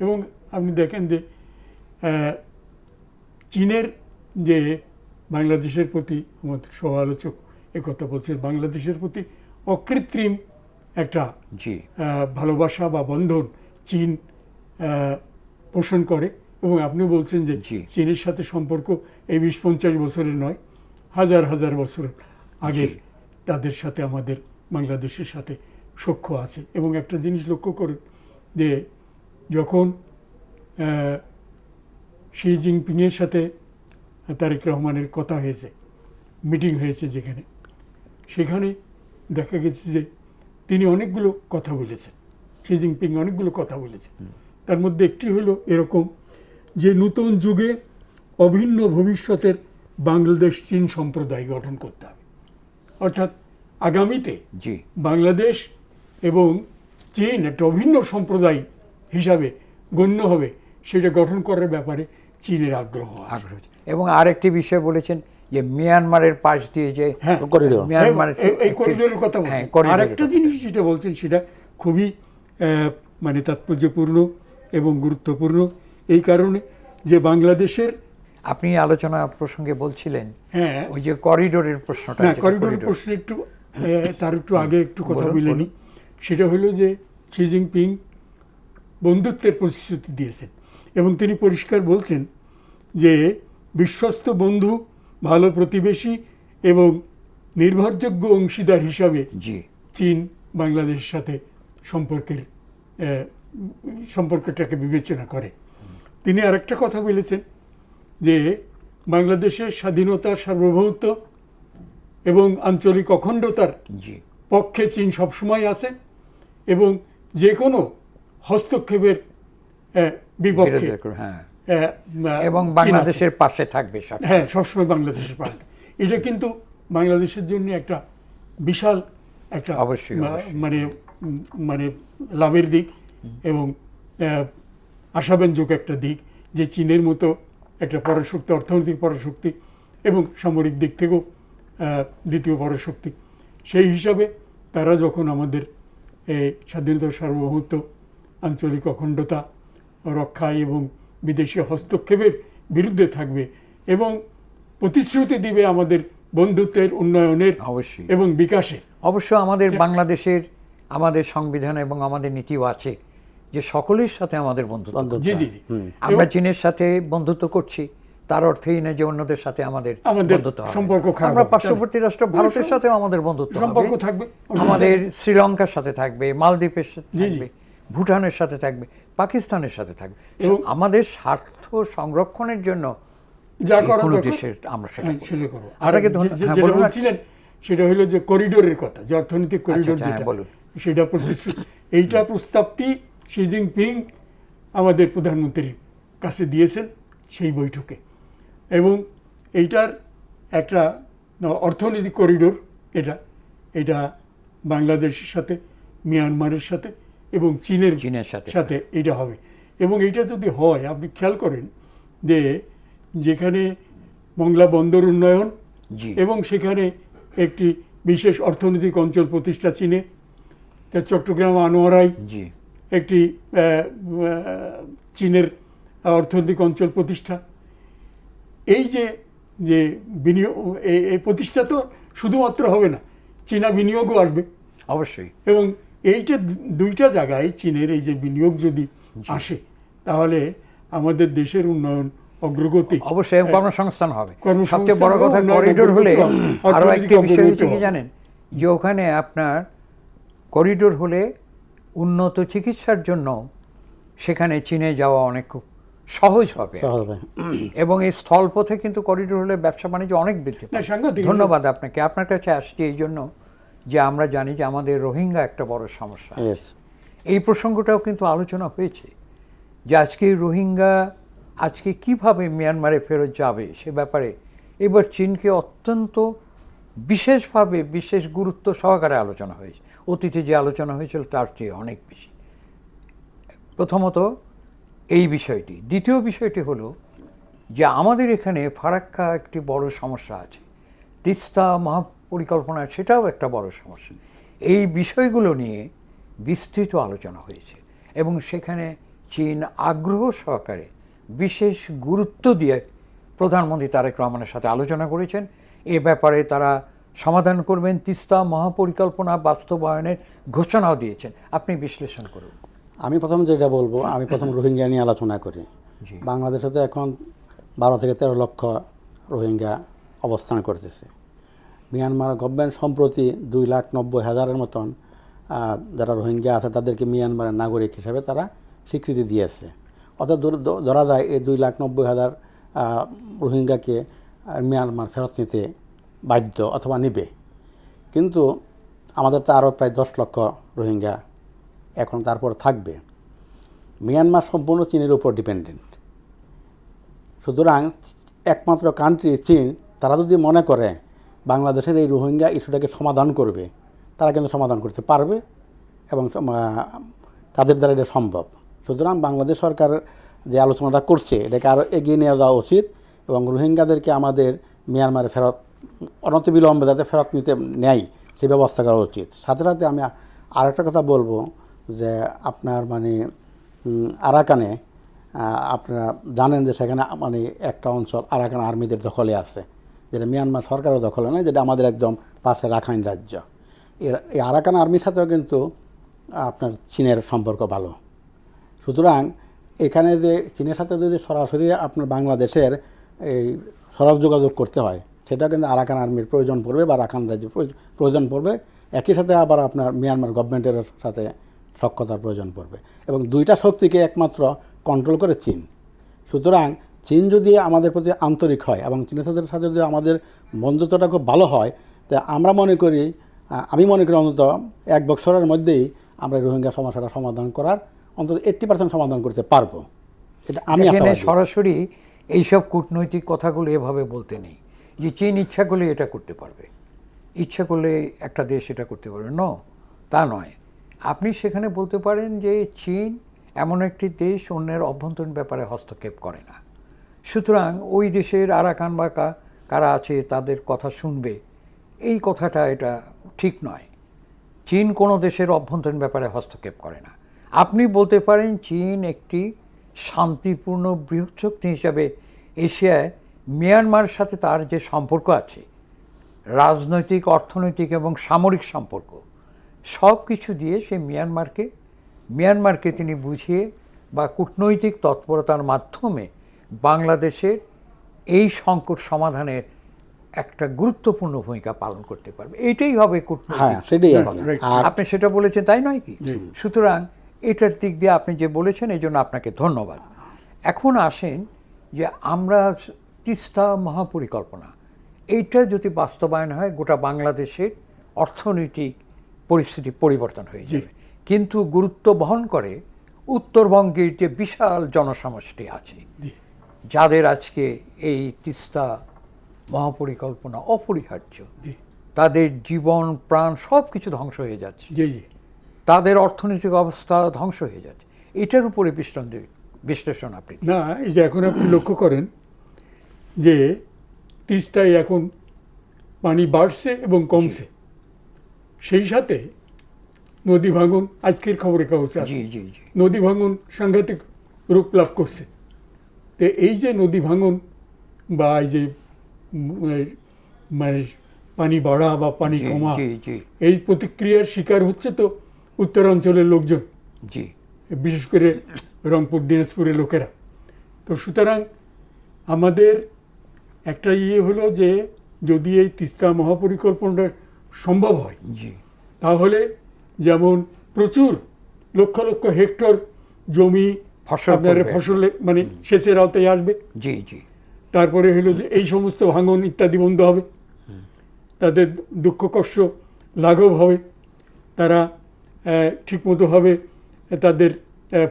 এবং আপনি দেখেন যে চীনের যে বাংলাদেশের প্রতি, আমাদের সহ আলোচক একথা বলছেন, বাংলাদেশের প্রতি অকৃত্রিম একটা জি ভালোবাসা বা বন্ধন চীন পোষণ করে। এবং আপনি বলছেন যে জি। চীনের সাথে সম্পর্ক এই 20-50 বছরের নয়, হাজার হাজার বছর আগে জি। তাদের সাথে আমাদের বাংলাদেশের সাথে সখ্য আছে। এবং একটা জিনিস লক্ষ্য করেন যে যখন শি জিনপিংয়ের সাথে তারেক রহমানের কথা হয়েছে, মিটিং হয়েছে যেখানে, সেখানে দেখা গেছে যে তিনি অনেকগুলো কথা বলেছেন, শি জিনপিং অনেকগুলো কথা বলেছেন। তার মধ্যে একটি হলো এরকম যে নতুন যুগে অভিন্ন ভবিষ্যতের বাংলাদেশ চীন সম্প্রদায় গঠন করতে হবে। অর্থাৎ আগামীতে জি বাংলাদেশ এবং চীন একটা অভিন্ন সম্প্রদায় হিসাবে গণ্য হবে, সেটা গঠন করার ব্যাপারে চীনের আগ্রহ আছে। আগ্রহ। এবং আরেকটি বিষয় বলেছেন যে মিয়ানমারের পাশ দিয়ে যে হ্যাঁ, করিডোর। মিয়ানমারের এই করিডোরের কথা হ্যাঁ, বলছেন। করিডোরের আর একটা কথা। জিনিস যেটা বলছেন সেটা খুবই মানে তাৎপর্যপূর্ণ এবং গুরুত্বপূর্ণ, এই কারণে যে বাংলাদেশের আপনি আলোচনা প্রসঙ্গে বলছিলেন হ্যাঁ ওই যে করিডোরের প্রশ্নটা, না, যেটা করিডোরের করিডোর। প্রশ্নে একটু তার একটু আগে একটু কথা বলুন, বলে নিই। সেটা হলো যে শি জিনপিং বন্ধুত্বের প্রতিশ্রুতি দিয়েছেন এবং তিনি পরিষ্কার বলছেন যে বিশ্বস্ত বন্ধু, ভালো প্রতিবেশী এবং নির্ভরযোগ্য অংশীদার হিসাবে জি চীন বাংলাদেশের সাথে সম্পর্কটাকে বিবেচনা করে। তিনি আরেকটা কথা বলেছেন যে বাংলাদেশের স্বাধীনতা, সার্বভৌমত্ব এবং আঞ্চলিক অখণ্ডতার জি পক্ষে চীন সবসময় আছে এবং যে কোনো হস্তক্ষেপের বিপক্ষে বিরোধিতা করে, হ্যাঁ, এবং এবং বাংলাদেশের পাশে থাকবে সব। হ্যাঁ, সবসময় বাংলাদেশের পাশে। এটা কিন্তু বাংলাদেশের জন্য একটা বিশাল একটা অবশ্যই, অবশ্যই। মানে লাভের দিক এবং আশাব্যঞ্জক একটা দিক যে চীনের মতো একটা পরাশক্তি, অর্থনৈতিক পরাশক্তি এবং সামরিক দিক থেকেও দ্বিতীয় পরাশক্তি, সেই হিসাবে তারা যখন আমাদের স্বাধীনতা, সার্বভৌমত্ব, আঞ্চলিক অখণ্ডতা রক্ষা এবং বিদেশি হস্তক্ষেপের বিরুদ্ধে থাকবে এবং প্রতিশ্রুতি দিবে আমাদের বন্ধুত্বের, উন্নয়নের অবশ্যই। এবং বিকাশের। অবশ্য আমাদের বাংলাদেশের আমাদের সংবিধান এবং আমাদের নীতিও আছে যে সকলের সাথে আমাদের বন্ধুত্ব। জি জি জি। আমরা চীনের সাথে বন্ধুত্ব করছি, তার অর্থেই না যে অন্যদের সাথে আমাদের বন্ধুত্ব হবে। সম্পর্ক খারাপ আমরা হবে। পার্শ্ববর্তী রাষ্ট্র ভারতের সাথেও আমাদের বন্ধুত্ব সম্পর্ক হবে। থাকবে। আমাদের শ্রীলঙ্কার সাথে থাকবে, মালদ্বীপের সাথে জি, জি। থাকবে, ভুটানের সাথে থাকবে, পাকিস্তানের সাথে থাকবে। এবং আমাদের স্বার্থ সংরক্ষণের জন্য যা যে করার কোনো দরকার, দেশের আমরা সেটা হ্যাঁ, করব। সেটা করবো। আর আপনাকে যেটা বলুন। বলছিলেন সেটা হলো যে করিডোরের কথা, যে অর্থনৈতিক করিডোর আচ্ছা, হ্যাঁ, যেটা, বলুন। সেটা প্রতিশ্রুতি, এইটা প্রস্তাবটি শি জিনপিং আমাদের প্রধানমন্ত্রীর কাছে দিয়েছেন সেই বৈঠকে। এবং এইটার একটা অর্থনৈতিক করিডোর, এটা বাংলাদেশের সাথে, মিয়ানমারের সাথে এবং চীনের সাথে এটা হবে। এবং এইটা যদি হয়, আপনি খেয়াল করেন যে যেখানে মংলা বন্দর উন্নয়ন জি এবং সেখানে একটি বিশেষ অর্থনৈতিক অঞ্চল প্রতিষ্ঠা চীনে, চট্টগ্রাম, আনোয়ারায় জি একটি চীনের অর্থনৈতিক অঞ্চল প্রতিষ্ঠা, এই যে যে বিনিয়োগ, এই প্রতিষ্ঠা তো শুধুমাত্র হবে না, চীনা বিনিয়োগও আসবে অবশ্যই। এবং এইটা দুইটা জায়গায় চীনের এই যে বিনিয়োগ যদি আসে, তাহলে আমাদের দেশের উন্নয়ন, অগ্রগতি, অবশ্যই কর্মসংস্থান হবে। কর্মসংস্থান সবচেয়ে বড় হবে, কথা উন্নয়ন, করিডোর হলে অগ্রগতি, আরো অর্থনৈতিক একটা বিষয় অগ্রগতি হচ্ছে কি হবে। জানেন, যে ওখানে আপনার করিডোর হলে উন্নত চিকিৎসার জন্য সেখানে চীনে যাওয়া অনেক খুব সহজ হবে। এবং এই স্থলপথে কিন্তু করিডোর হলে ব্যবসা বাণিজ্য অনেক বৃদ্ধি না, পাবে। সাংঘাতিক। ধন্যবাদ আপনাকে। আপনার কাছে আসছি এই জন্য যে আমরা জানি যে আমাদের রোহিঙ্গা একটা বড় সমস্যা। Yes. এই প্রসঙ্গটাও কিন্তু আলোচনা হয়েছে যে আজকে রোহিঙ্গা আজকে কিভাবে মিয়ানমারে ফেরত যাবে সে ব্যাপারে এবার চীনকে অত্যন্ত বিশেষভাবে বিশেষ গুরুত্ব সহকারে আলোচনা হয়েছে। অতীতে যে আলোচনা হয়েছিল তার চেয়ে অনেক বেশি। প্রথমত এই বিষয়টি। দ্বিতীয় বিষয়টি হলো যে আমাদের এখানে ফারাক্কা একটি বড় সমস্যা আছে, তিস্তা মহাপরিকল্পনা সেটাও একটা বড় সমস্যা। এই বিষয়গুলো নিয়ে বিস্তৃত আলোচনা হয়েছে এবং সেখানে চীন আগ্রহ সহকারে বিশেষ গুরুত্ব দিয়ে প্রধানমন্ত্রী তারেক রহমানের সাথে আলোচনা করেছেন। এ ব্যাপারে তারা সমাধান করবেন, তিস্তা মহাপরিকল্পনা বাস্তবায়নের ঘোষণাও দিয়েছেন। আপনি বিশ্লেষণ করুন। আমি প্রথম যেটা বলবো, আমি প্রথম রোহিঙ্গা নিয়ে আলোচনা করি। বাংলাদেশে তো এখন 12 থেকে 13 লক্ষ রোহিঙ্গা অবস্থান করতেছে। মিয়ানমার গভর্নমেন্ট সম্প্রতি 2,90,000-এর মতন যারা রোহিঙ্গা আছে তাদেরকে মিয়ানমারের নাগরিক হিসেবে তারা স্বীকৃতি দিয়েছে। অর্থাৎ ধরা যায় এই 2,90,000 রোহিঙ্গাকে মিয়ানমার ফেরত নিতে বাধ্য অথবা নিবে। কিন্তু আমাদের তো আরও প্রায় 10 লক্ষ রোহিঙ্গা এখন তারপর থাকবে। মিয়ানমার সম্পূর্ণ চীনের উপর ডিপেন্ডেন্ট। সুতরাং একমাত্র কান্ট্রি চীন, তারা যদি মনে করে বাংলাদেশের এই রোহিঙ্গা ইস্যুটাকে সমাধান করবে, তারা কিন্তু সমাধান করতে পারবে এবং তাদের দ্বারা এটা সম্ভব। সুতরাং বাংলাদেশ সরকার যে আলোচনাটা করছে এটাকে আরও এগিয়ে নিয়ে যাওয়া উচিত এবং রোহিঙ্গাদেরকে আমাদের মিয়ানমারে ফেরত অনতিবিলম্বে যাতে ফেরত নিতে নেয় সেই ব্যবস্থা করা উচিত। সাথে সাথে আমি আরেকটা কথা বলবো যে আপনার মানে আরাকানে আপনারা জানেন যে সেখানে মানে একটা অঞ্চল আরাকান আর্মিদের দখলে আছে, যেটা মিয়ানমার সরকারও দখলে নয়, যেটা আমাদের একদম পাশে রাখাইন রাজ্য। এই আরাকান আর্মির সাথেও কিন্তু আপনার চীনের সম্পর্ক ভালো। সুতরাং এখানে যে চীনের সাথে যদি সরাসরি আপনার বাংলাদেশের এই সড়ক যোগাযোগ করতে হয়, সেটা কিন্তু আরাকান আর্মির প্রয়োজন পড়বে বা রাখাইন রাজ্যের প্রয়োজন পড়বে। একই সাথে আবার আপনার মিয়ানমার গভর্নমেন্টের সাথে সক্ষতার প্রয়োজন পড়বে এবং দুইটা শক্তিকে একমাত্র কন্ট্রোল করে চীন। সুতরাং চীন যদি আমাদের প্রতি আন্তরিক হয় এবং চীনের সাথে যদি আমাদের বন্ধুত্বটা খুব ভালো হয়, তা আমরা মনে করি, আমি মনে করি অন্তত 1 বছরের মধ্যেই আমরা রোহিঙ্গা সমস্যাটা সমাধান করার অন্তত 80% সমাধান করতে পারবো। এটা আমি এখানে সরাসরি এইসব কূটনৈতিক কথাগুলো এভাবে বলতে নেই যে চীন ইচ্ছা করলে এটা করতে পারবে, ইচ্ছা করলে একটা দেশ এটা করতে পারবে, তা নয়। আপনি সেখানে বলতে পারেন যে চীন এমন একটি দেশ অন্যের অভ্যন্তরীণ ব্যাপারে হস্তক্ষেপ করে না, সুতরাং ওই দেশের আরাকান বা কারা আছে তাদের কথা শুনবে, এই কথাটা এটা ঠিক নয়। চীন কোনো দেশের অভ্যন্তরীণ ব্যাপারে হস্তক্ষেপ করে না। আপনি বলতে পারেন চীন একটি শান্তিপূর্ণ বৃহৎ শক্তি হিসাবে এশিয়ায় মিয়ানমারের সাথে তার যে সম্পর্ক আছে, রাজনৈতিক, অর্থনৈতিক এবং সামরিক সম্পর্ক, সব কিছু দিয়ে সে মিয়ানমারকে তিনি বুঝিয়ে বা কূটনৈতিক তৎপরতার মাধ্যমে বাংলাদেশের এই সংকট সমাধানের একটা গুরুত্বপূর্ণ ভূমিকা পালন করতে পারবে। এইটাই হবে কূটনৈতিক। আপনি সেটা বলেছেন, তাই নয় কি? সুতরাং এটার দিক দিয়ে আপনি যে বলেছেন এই জন্য আপনাকে ধন্যবাদ। এখন আসেন যে আমরা তিস্তা মহাপরিকল্পনা, এইটা যদি বাস্তবায়ন হয় গোটা বাংলাদেশের অর্থনৈতিক পরিস্থিতি পরিবর্তন হয়ে যাবে। কিন্তু গুরুত্ব বহন করে উত্তরবঙ্গের যে বিশাল জনসমষ্টি আছে, যাদের আজকে এই তিস্তা মহাপরিকল্পনা অপরিহার্য, তাদের জীবন প্রাণ সব কিছু ধ্বংস হয়ে যাচ্ছে, তাদের অর্থনৈতিক অবস্থা ধ্বংস হয়ে যাচ্ছে। এটার উপরে বিশ্লেষণ আপনি না, এই যে এখন আপনি লক্ষ্য করেন যে তিস্তায় এখন পানি বাড়ছে এবং কমছে, সেই সাথে নদী ভাঙন আজকের খবরের কাগজে আছে, জি জি জি নদী ভাঙন সাংঘাতিক রূপ লাভ করছে। তো এই যে নদী ভাঙন বা এই যে মানে পানি বাড়া বা পানি জি কমা, জি জি এই প্রতিক্রিয়ার শিকার হচ্ছে তো উত্তরাঞ্চলের লোকজন, জি বিশেষ করে রংপুর দিনাজপুরের লোকেরা। তো সুতরাং আমাদের একটা হলো যে যদি এই তিস্তা মহাপরিকল্পনাটা সম্ভব হয় জি তাহলে যেমন প্রচুর লক্ষ লক্ষ হেক্টর জমি ফসল আপনার করবে। ফসলে মানে সেচের আওতায় আসবে। জি জি তারপরে হলো যে এই সমস্ত ভাঙন ইত্যাদি বন্ধ হবে, তাদের দুঃখ কষ্ট লাঘব হবে, তারা ঠিকমতোভাবে তাদের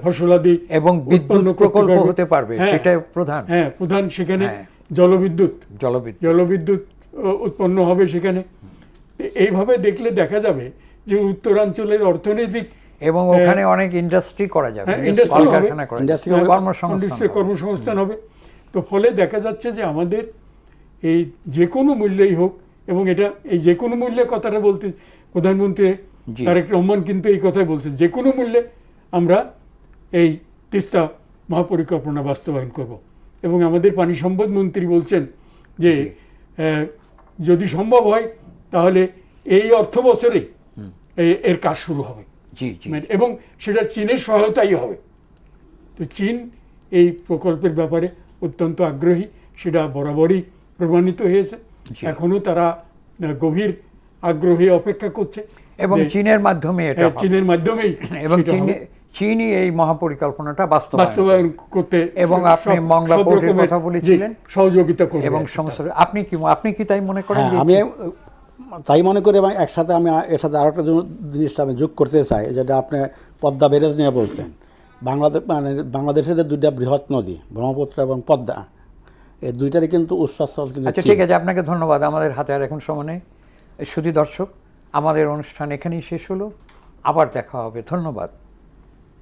ফসলাদি এবং বিদ্যুৎ উৎপন্ন করতে প্রকল্প পারবে। হতে পারবে, হ্যাঁ, সেটাই প্রধান। হ্যাঁ প্রধান সেখানে হ্যাঁ। জলবিদ্যুৎ জলবিদ্যুৎ উৎপন্ন হবে সেখানে। এইভাবে দেখলে দেখা যাবে যে উত্তরাঞ্চলের অর্থনৈতিক এবং ওখানে অনেক ইন্ডাস্ট্রি করা যাবে, হ্যাঁ, industry হবে। কলকারখানা করা যাবে, Industry হবে, কর্মসংস্থান হবে। কর্মসংস্থান হবে। তো ফলে দেখা যাচ্ছে যে আমাদের এই যে কোনো মূল্যেই হোক, এবং এটা এই যে কোনো মূল্যের কথাটা বলতে প্রধানমন্ত্রী জি। তারেক রহমান কিন্তু এই কথাই বলছে, যে কোনো মূল্যে আমরা এই তিস্তা মহাপরিকল্পনা বাস্তবায়ন করব। এবং আমাদের পানি সম্পদ মন্ত্রী বলছেন যে যদি সম্ভব হয় তাহলে এই অর্থ বছরে এর কাজ শুরু হবে। জি জি এবং সেটা চীনের সহায়তাই হবে। তো চীন এই প্রকল্পের ব্যাপারে অত্যন্ত আগ্রহী, সেটা বরাবরই প্রমাণিত হয়েছে। জি। এখনো তারা গভীর আগ্রহে অপেক্ষা করছে এবং যে, চীনের মাধ্যমে এটা হবে। চীনের মাধ্যমেই এবং সেটা হবে। চীনই এই মহাপরিকল্পনাটা বাস্তবায়ন করতে এবং আপনি মংলা সব পোর্টের রকমের কথা বলেছিলেন। সহযোগিতা করবে এবং আর কি। সমস্ত আপনি কি তাই মনে করেন? হ্যাঁ, যে আমি তাই মনে করি। এবং একসাথে আমি এর সাথে আরেকটা জিনিসটা আমি যোগ করতে চাই, যেটা আপনি পদ্মা ব্যারেজ নিয়ে বলছেন। বাংলাদেশের যে দুইটা বৃহৎ নদী ব্রহ্মপুত্র এবং পদ্মা, এই দুইটারই কিন্তু উৎসস্থল কিন্তু আচ্ছা চীন। ঠিক আছে, আপনাকে ধন্যবাদ। আমাদের হাতে আর এখন সময় নেই। শুধু দর্শক, আমাদের অনুষ্ঠান এখানেই শেষ হলো, আবার দেখা হবে। ধন্যবাদ।